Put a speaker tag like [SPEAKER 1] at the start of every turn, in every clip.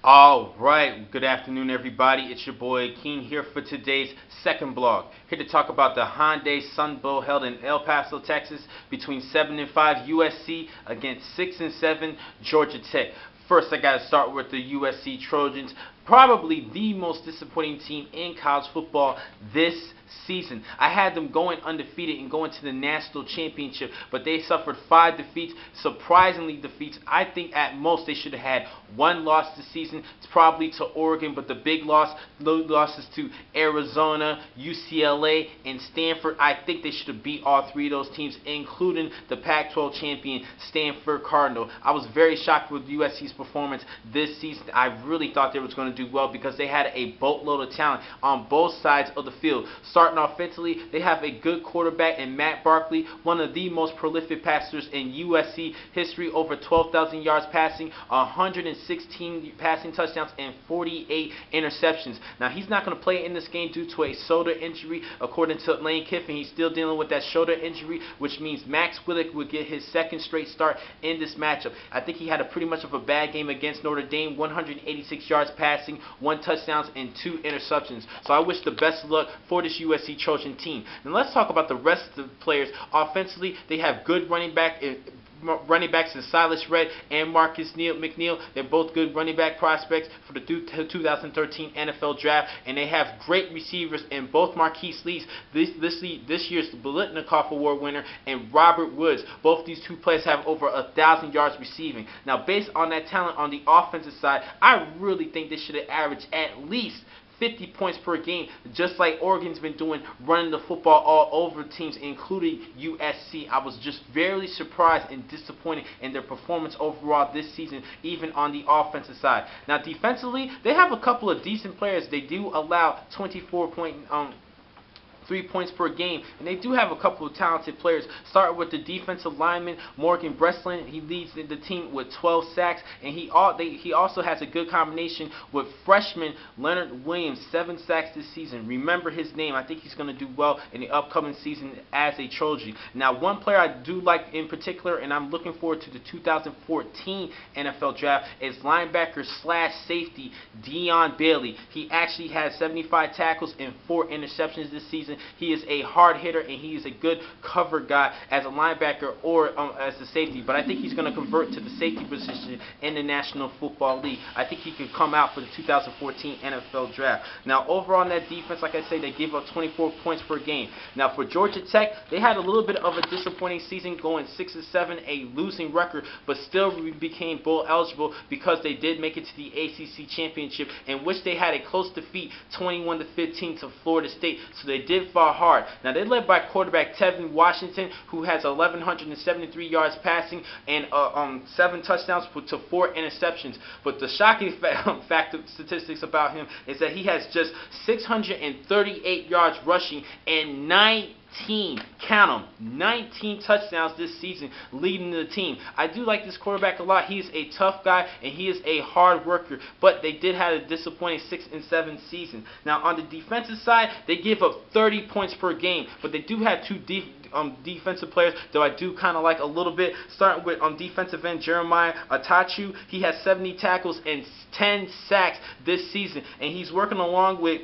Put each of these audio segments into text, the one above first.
[SPEAKER 1] All right, good afternoon, everybody. It's your boy King here for today's second blog. Here to talk about the Hyundai Sun Bowl held in El Paso, Texas, between 7 and 5 USC against 6 and 7 Georgia Tech. First, I got to start with the USC Trojans, probably the most disappointing team in college football this season. I had them going undefeated and going to the national championship, but they suffered 5 defeats, surprisingly defeats. I think at most they should have had one loss this season. It's probably to Oregon, but the big losses to Arizona, UCLA, and Stanford. I think they should have beat all 3 of those teams, including the Pac-12 champion Stanford Cardinal. I was very shocked with USC's performance this season. I really thought they was going to do well because they had a boatload of talent on both sides of the field. Starting offensively, they have a good quarterback in Matt Barkley, one of the most prolific passers in USC history, over 12,000 yards passing, 116 passing touchdowns, and 48 interceptions. Now, he's not going to play in this game due to a shoulder injury. According to Lane Kiffin, he's still dealing with that shoulder injury, which means Max Willick would get his second straight start in this matchup. I think he had a pretty much of a bad game against Notre Dame, 186 yards passing, 1 touchdown, and 2 interceptions. So I wish the best of luck for this USC Trojan team. Now let's talk about the rest of the players. Offensively, they have good running backs in Silas Red and Marcus McNeil. They're both good running back prospects for the 2013 NFL Draft, and they have great receivers in both Marquise Lees, this year's Biletnikoff Award winner, and Robert Woods. Both these two players have over 1,000 yards receiving. Now, based on that talent on the offensive side, I really think they should have averaged at least 50 points per game, just like Oregon's been doing, running the football all over teams, including USC. I was just very surprised and disappointed in their performance overall this season, even on the offensive side. Now, defensively, they have a couple of decent players. They do allow 3 points per game, and they do have a couple of talented players. Start with the defensive lineman Morgan Breslin. He leads the team with 12 sacks, and he also has a good combination with freshman Leonard Williams, 7 sacks this season. Remember his name. I think he's going to do well in the upcoming season as a Trojan. Now, one player I do like in particular, and I'm looking forward to the 2014 NFL Draft, is linebacker / safety Dion Bailey. He actually has 75 tackles and 4 interceptions this season. He is a hard hitter, and he is a good cover guy as a linebacker or as a safety. But I think he's going to convert to the safety position in the National Football League. I think he could come out for the 2014 NFL Draft. Now, overall on that defense, like I say, they gave up 24 points per game. Now, for Georgia Tech, they had a little bit of a disappointing season, going 6 and 7, a losing record, but still became bowl eligible because they did make it to the ACC Championship, in which they had a close defeat, 21-15 to Florida State. So they did fall hard. Now, they're led by quarterback Tevin Washington, who has 1,173 yards passing and 7 touchdowns to 4 interceptions. But the shocking statistics about him is that he has just 638 yards rushing and 19 touchdowns this season, leading the team. I do like this quarterback a lot. He's a tough guy, and he is a hard worker, but they did have a disappointing 6 and 7 season. Now, on the defensive side, they give up 30 points per game, but they do have 2 defensive players that I do kind of like a little bit. Starting with defensive end Jeremiah Atachu. He has 70 tackles and 10 sacks this season, and he's working along with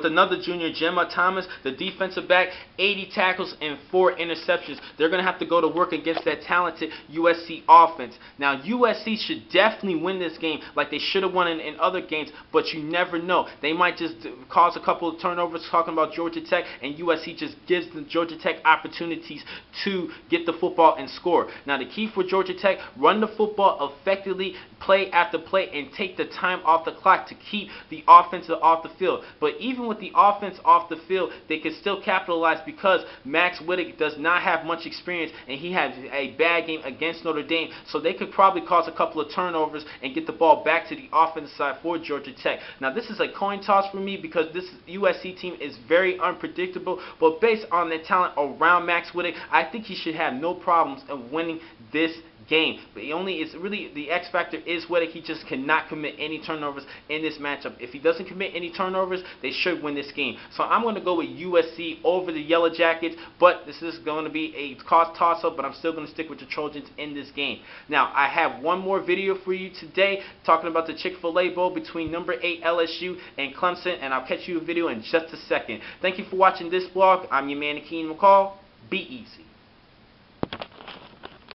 [SPEAKER 1] another junior, Gemma Thomas, the defensive back, 80 tackles and 4 interceptions. They're going to have to go to work against that talented USC offense. Now, USC should definitely win this game like they should have won in other games, but you never know. They might just cause a couple of turnovers, talking about Georgia Tech, and USC just gives the Georgia Tech opportunities to get the football and score. Now, the key for Georgia Tech, run the football effectively, play after play, and take the time off the clock to keep the offense off the field. But even with the offense off the field, they can still capitalize because Max Willick does not have much experience, and he had a bad game against Notre Dame, so they could probably cause a couple of turnovers and get the ball back to the offensive side for Georgia Tech. Now, this is a coin toss for me because this USC team is very unpredictable, but based on the talent around Max Willick, I think he should have no problems in winning this game. But it's really the X factor is whether he just cannot commit any turnovers in this matchup. If he doesn't commit any turnovers, they should win this game. So I'm going to go with USC over the Yellow Jackets, but this is going to be a toss-up, but I'm still going to stick with the Trojans in this game. Now, I have one more video for you today talking about the Chick-fil-A Bowl between number 8 LSU and Clemson, and I'll catch you a video in just a second. Thank you for watching this vlog. I'm your man, Akeem McCall. Be easy.